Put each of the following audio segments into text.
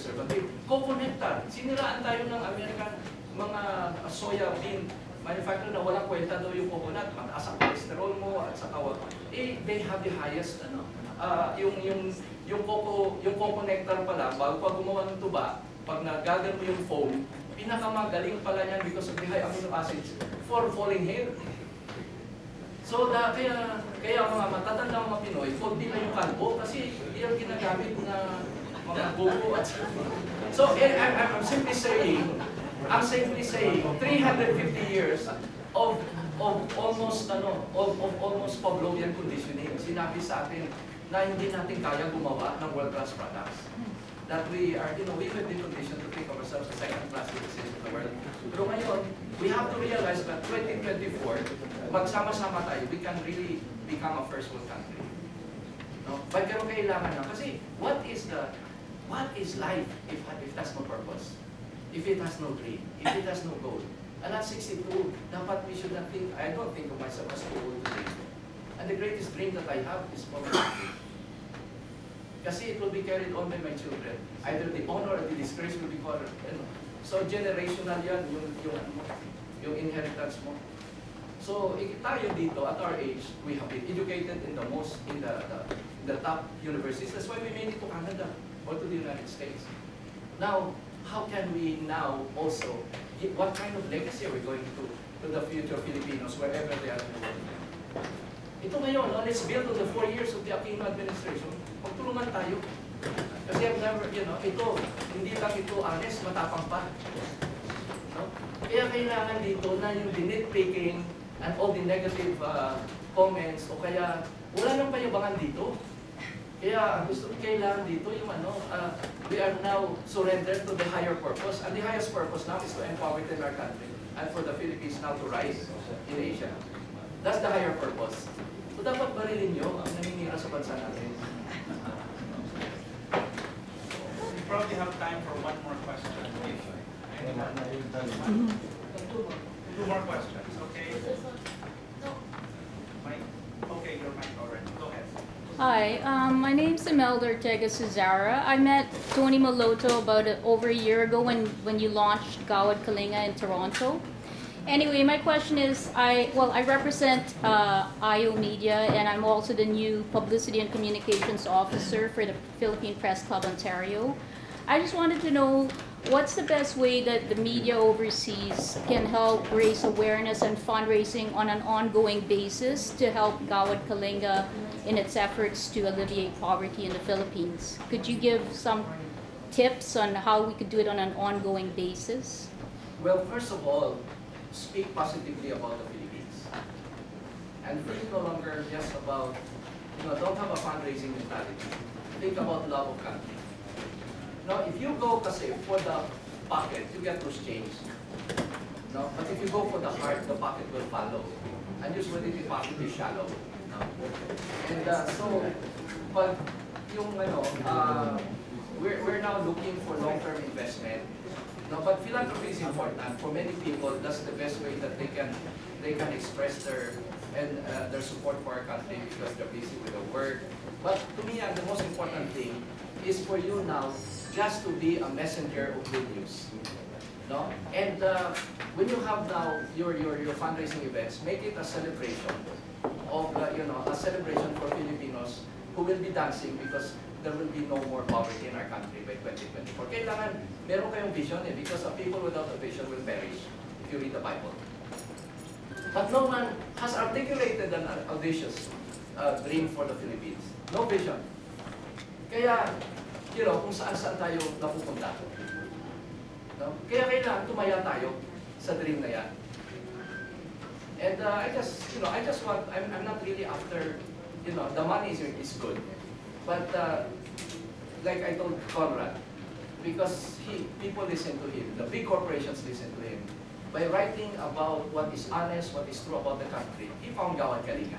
conservative. Co-connector. Siniraan tayo ng American mga soya bean manufacturer na walang kwenta daw yung coconut, mataas ang cholesterol mo at saka they have the highest yung coco nectar pala bago pa gumawa ng tuba, pag nagagal mo yung foam, pinakamagaling pala niyan because of the high amino acids for falling hair. So kaya mga matatanda mga Pinoy, konti na yung kalbo kasi yung ginagamit na mga buko at so I'm simply saying 350 years of almost Pavlovian conditioning. Sinabi sa atin na hindi natin kaya gumawa ng world-class products. That we are, we have been conditioned to think of ourselves as second-class citizens of the world. Pero ngayon, we have to realize that 2024, magsama-sama tayo, we can really become a first world country. No? Pero kailangan na, kasi what is life if that's no purpose? If it has no dream, if it has no goal. And at 62, dapat we should not think, I don't think of myself as too old to dream. And the greatest dream that I have is for my country. Kasi it will be carried on by my children. Either the honor or the disgrace will be called. So generational yan, yung inheritance mo. So tayo dito, at our age, we have been educated in the top universities. That's why we made it to Canada or to the United States. Now, how can we now also, what kind of legacy are we going to the future Filipinos, wherever they are in the world? Ito ngayon, let's build on the 4 years of the Aquino administration. Magtulungan tayo. Kasi I've never, ito, hindi lang ito honest, matapang pa. No? Kaya kailangan dito na yung nitpicking and all the negative comments, o kaya wala nang payabangan dito. Kaya kailangan dito yung we are now surrendered to the higher purpose. And the highest purpose now is to empower our country and for the Philippines now to rise in Asia. That's the higher purpose. So dapat barilin nyo ang naninira sa bansa natin. We probably have time for one more question. Two more questions, okay? Mike? Okay, your mic already. Go ahead. Hi, my name's Imelda Ortega Cesara. I met Tony Maloto about over a year ago when you launched Gawad Kalinga in Toronto. Anyway, my question is, I represent IO Media, and I'm also the new Publicity and Communications Officer for the Philippine Press Club Ontario. I just wanted to know, what's the best way that the media overseas can help raise awareness and fundraising on an ongoing basis to help Gawad Kalinga in its efforts to alleviate poverty in the Philippines? Could you give some tips on how we could do it on an ongoing basis? Well, first of all, speak positively about the Philippines. And think no longer just about, don't have a fundraising mentality. Think about love of country. Now, if you go kasi for the pocket, you get those change. No? But if you go for the heart, the pocket will follow. And usually the pocket is shallow. No? And so, but yung we're now looking for long-term investment. No, but philanthropy is important. For many people, that's the best way that they can express their support for our country because they're busy with their work. But to me, the most important thing is for you now just to be a messenger of good news. No? And when you have now your fundraising events, make it a celebration of a celebration for Filipinos who will be dancing because there will be no more poverty in our country by 2024. Kailangan meron kayong vision because a people without a vision will perish if you read the Bible. But no one has articulated an audacious dream for the Philippines. No vision. Kaya, kung saan-saan tayo napupunta. No? Kaya kailangan tumaya tayo sa dream na yan. And I just want, I'm not really after, the money is good. But like I told Conrad, because people listen to him, the big corporations listen to him. By writing about what is honest, what is true about the country, he found Gawad Kalinga.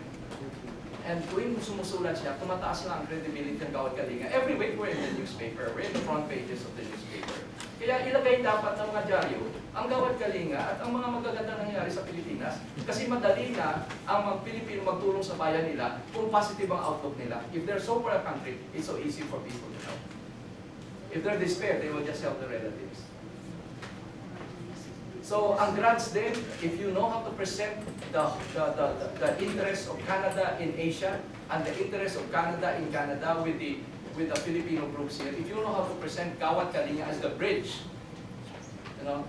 And tuwing sumusulat siya, tumataas na ang credibility ng Gawad Kalinga. Every week we're in the newspaper, we're in the front pages of the newspaper. Kaya ilagay dapat ng mga dyaryo ang Gawad Kalinga at ang mga magagandang nangyari sa Pilipinas. Kasi madali na ang mga Pilipino magtulong sa bayan nila kung positive ang outlook nila. If they're so for a country, it's so easy for people to know. If they're despair, they will just help the relatives. So, ang grants din, if you know how to present the interest of Canada in Asia and the interest of Canada in Canada with the Filipino groups here, if you know how to present Gawad Kalinga as the bridge, you know,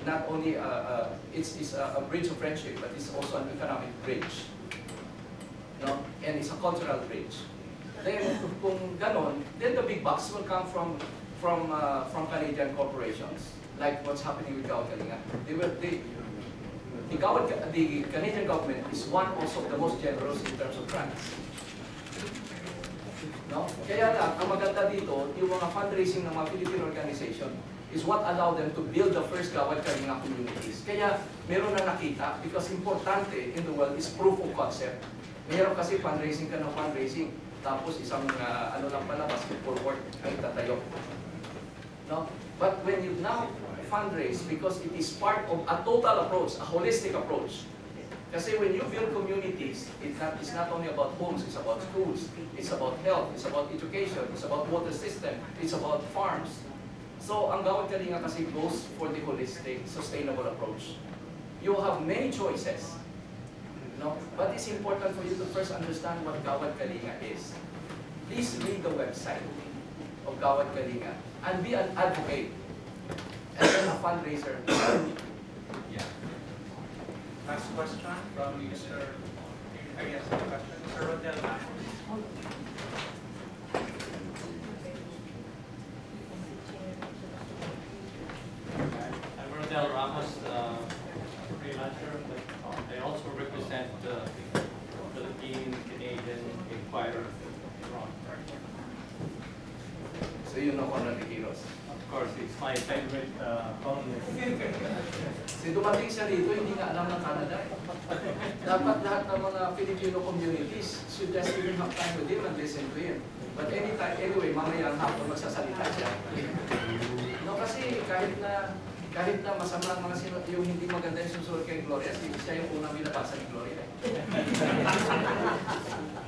not only it's a bridge of friendship, but it's also an economic bridge, you know, and it's a cultural bridge. Then, kung ganon, then the big bucks will come from Canadian corporations, like what's happening with Gawad Kalinga. The Canadian government is one also of the most generous in terms of grants. No? Kaya lang, ang maganda dito, yung mga fundraising ng mga Philippine organization is what allowed them to build the first Gawad Kalinga communities. Kaya meron na nakita, because importante in the world is proof of concept. Meron kasi fundraising ka ng fundraising, tapos isang ano lang pala, basketball court ang itatayo. No? But when you now fundraise, because it is part of a total approach, a holistic approach. Kasi when you build communities, it's not only about homes, it's about schools, it's about health, it's about education, it's about water system, it's about farms. So ang Gawad Kalinga kasi goes for the holistic, sustainable approach. You have many choices. No? But it's important for you to first understand what Gawad Kalinga is. Please read the website of Gawad Kalinga and be an advocate and then a fundraiser. Yeah. Last question from Mr. I guess the question, Mr. Rodel Ramos. I'm Rodel Ramos, freelancer, but I also represent the Philippine Canadian Inquirer from So you know Conrad Quiros. Of course, it's my favorite columnist. Si dumating siya dito, hindi nga alam ng Canada. Dapat lahat ng mga Filipino communities should just even have time with him and listen to him. But anyway, mamaya ang hapon magsasalita siya. No, kasi kahit na masama ang mga yung hindi maganda yung susunod kay Gloria, siya yung unang binabasa ni Gloria.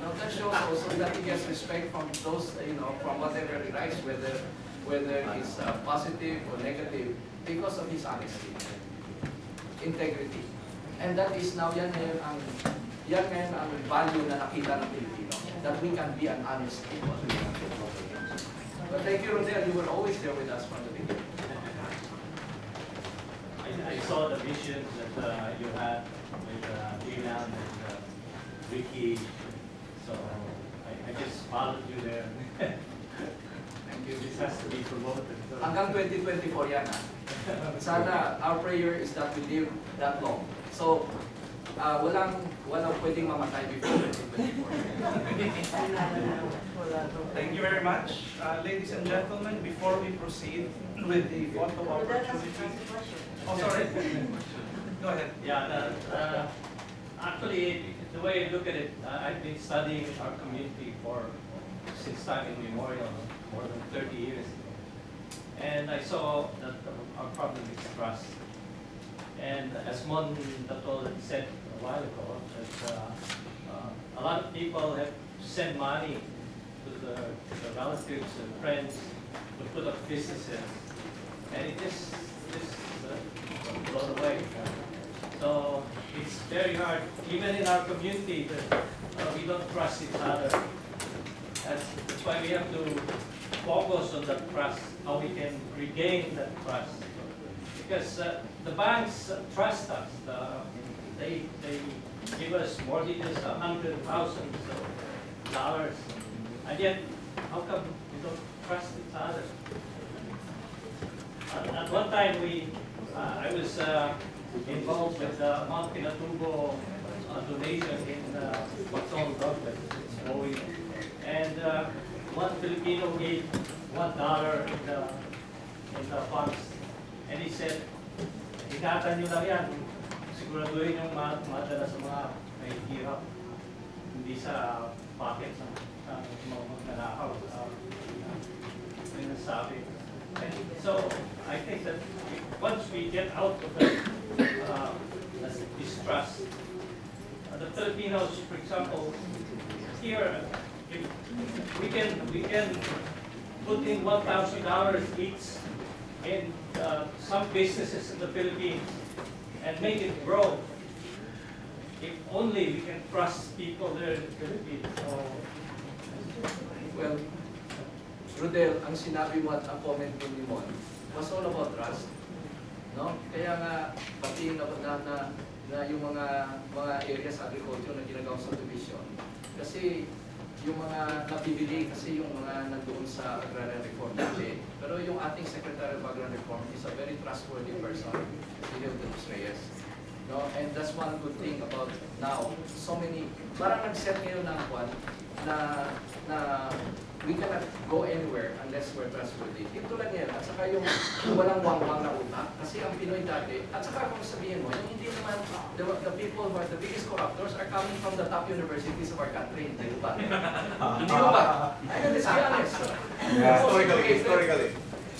No, that shows also that he gets respect from those, you know, from whatever he writes, whether it's positive or negative, because of his honesty, integrity. And that is now, yan ngayon ang value na nakita ng Pilipino, that we can be an honest people. But thank you, Rodel, you were always there with us from the beginning. I saw the vision that you had with Dylan and Ricky, so I just followed you there. Thank you. This has to be promoted. Hanggang 2024 yan. Sana, our prayer is that we live that long. So, walang pwedeng mamatay before 2024. Thank you very much. Ladies and gentlemen, before we proceed with the photo opportunity. Oh, sorry. Go ahead. Yeah, actually, the way I look at it, I've been studying our community since time immemorial, more than 30 years. And I saw that our problem is trust. And as Mon Datol said a while ago, that a lot of people have sent money to the relatives and friends to put up businesses, and it just blown away. So it's very hard, even in our community, that we don't trust each other. That's why we have to focus on that trust, how we can regain that trust. Because the banks trust us. They give us mortgages of $100,000, and yet, how come we don't trust each other? At one time, I was involved with the Mount Pinatubo donation in Maxon government, and one Filipino gave $1 in the funds, and he said, "Ikatan nyo lang yan, siguraduhin yung madala sa mga mahihirap, hindi sa pocket ng mga magnanakaw." And so I think that once we get out of this distrust, the Filipinos, for example, here we can put in $1,000 each in some businesses in the Philippines and make it grow. If only we can trust people there in the Philippines. So, Well, Rodel, ang sinabi mo at ang comment mo ni Mon was all about trust. No? Kaya nga, pati na yung mga areas agriculture na ginagawang subdivision. Kasi yung mga nabibili, kasi yung mga nandoon sa agrarian reform dati. Pero yung ating Secretary of Agrarian Reform is a very trustworthy person, si Hildebrand Reyes. No? And that's one good thing about now. So many, parang nag-set ngayon ng kwan na we cannot go anywhere unless we're trustworthy. Ito lang yan. At saka yung walang wang-wang na utak. Kasi ang Pinoy dati, at saka kung sabihin mo, yung hindi naman, the people who are the biggest corruptors are coming from the top universities of our country. Hindi ba? Hindi ba? I mean, let's be honest.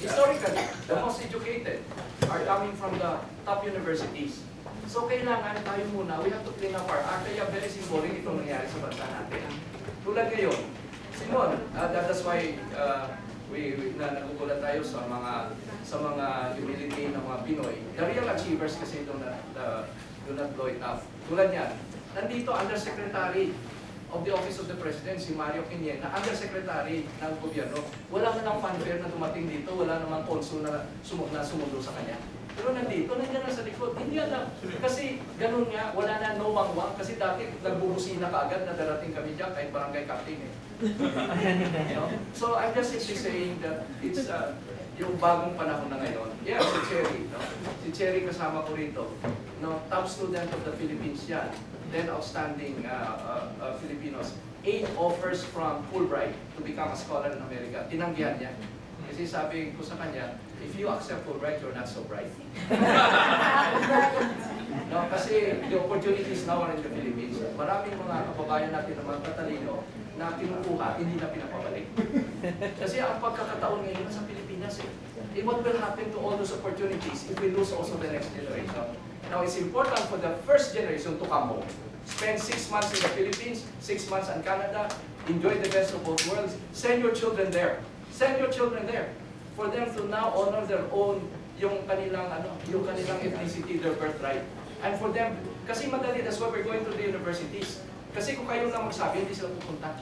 Historically, the most educated are coming from the top universities. So kailangan tayo muna, we have to clean up our act. Kaya very symbolic itong nangyari sa bansa natin. Tulad ngayon, Simon, that's why nagugulat tayo sa mga humility ng mga Pinoy. The real achievers kasi do not blow it up. Tulad niyan, nandito Undersecretary of the Office of the President, si Mario Quinien, na Undersecretary ng gobyerno. Wala na ng fanfare na dumating dito, wala namang consul na sumundo sa kanya. Pero nandito, nandiyan na sa likod. Hindi alam. Kasi ganun nga, wala na no wang-wang. Kasi dati nagbubusina ka agad na darating kami dyan kahit barangay captain eh. No? So I'm just simply saying that it's yung bagong panahon na ngayon. Yeah, si Cherry. No? Si Cherry kasama ko rito. No? Top student of the Philippines yan. 10 outstanding Filipinos. 8 offers from Fulbright to become a scholar in America. Tinanggihan niya. Kasi sabi ko sa kanya, if you accept Fulbright, you're not so bright. No, kasi the opportunities now are in the Philippines. Maraming mga kababayan natin na magtatalino na kinukuha, hindi na pinapabalik. Kasi ang pagkakataon ngayon sa Pilipinas eh. What will happen to all those opportunities if we lose also the next generation? Now, it's important for the first generation to come home. Spend 6 months in the Philippines, 6 months in Canada, enjoy the best of both worlds. Send your children there. Send your children there. For them to now honor their own, yung kanilang ethnicity, their birthright. And for them, kasi madali, that's why we're going to the universities. Kasi kung kayo na magsabi, hindi sila pupunta.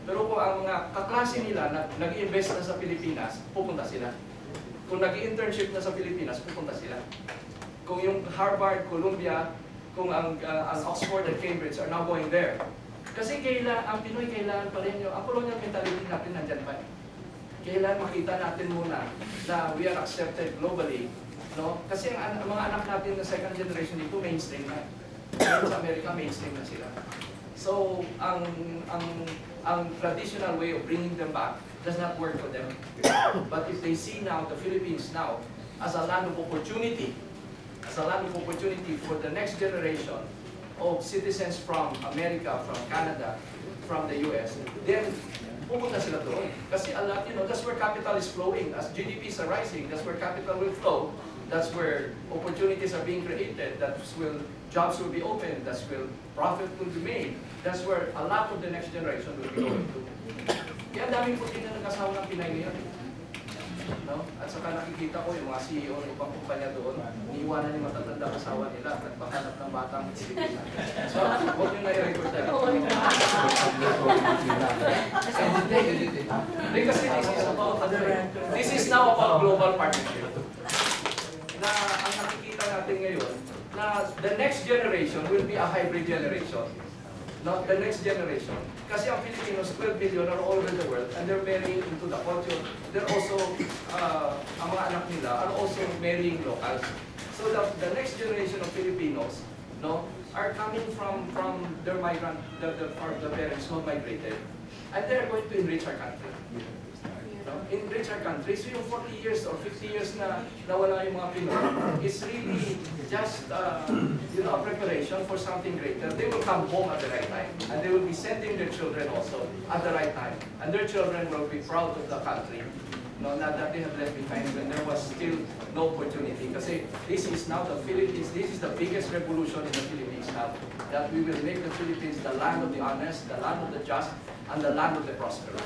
Pero kung ang mga kaklase nila nag-invest na sa Pilipinas, pupunta sila. Kung nag-internship na sa Pilipinas, pupunta sila. Kung yung Harvard, Columbia, kung ang Oxford at Cambridge are now going there. Kasi ang Pinoy kailangan pa rin ang colonial mentality natin nandyan pa. Kailangan makita natin muna na we are accepted globally. No? Kasi ang mga anak natin na second generation dito, mainstream na. Sa Amerika, mainstream na sila. So, ang traditional way of bringing them back does not work for them. But if they see now the Philippines now as a land of opportunity, for the next generation of citizens from America, from Canada, from the US, then pupunta sila doon. Kasi that's where capital is flowing. As GDPs are rising, that's where capital will flow. That's where opportunities are being created. Jobs will be opened. That's where profit will be made. That's where a lot of the next generation will be going to. Kaya daming puti na nag-asawa ng Pinay ngayon. No? At saka nakikita ko yung mga CEO ng ibang kumpanya doon, iniiwanan yung matatanda asawa nila, nagpahanap ng batang Pilipina. So, huwag nyo na i-record tayo. Kasi this is now about global partnership. Na ang nakikita natin ngayon, na the next generation will be a hybrid generation. Not the next generation. Kasi ang Filipinos, 12 billion are all over the world and they're marrying into the culture. They're also, ang mga anak nila are also marrying locals. So the next generation of Filipinos, no, are coming from their migrant, the parents who migrated. And they're going to enrich our country. No? Enrich our country. So yung 40 years or 50 years na nawala yung mga Pinoy, it's really just a preparation for something greater. They will come home at the right time. And they will be sending their children also at the right time. And their children will be proud of the country. No, not that they have left behind when there was still no opportunity. Kasi this is now the Philippines, this is the biggest revolution in the Philippines now. That we will make the Philippines the land of the honest, the land of the just, and the land of the prosperous.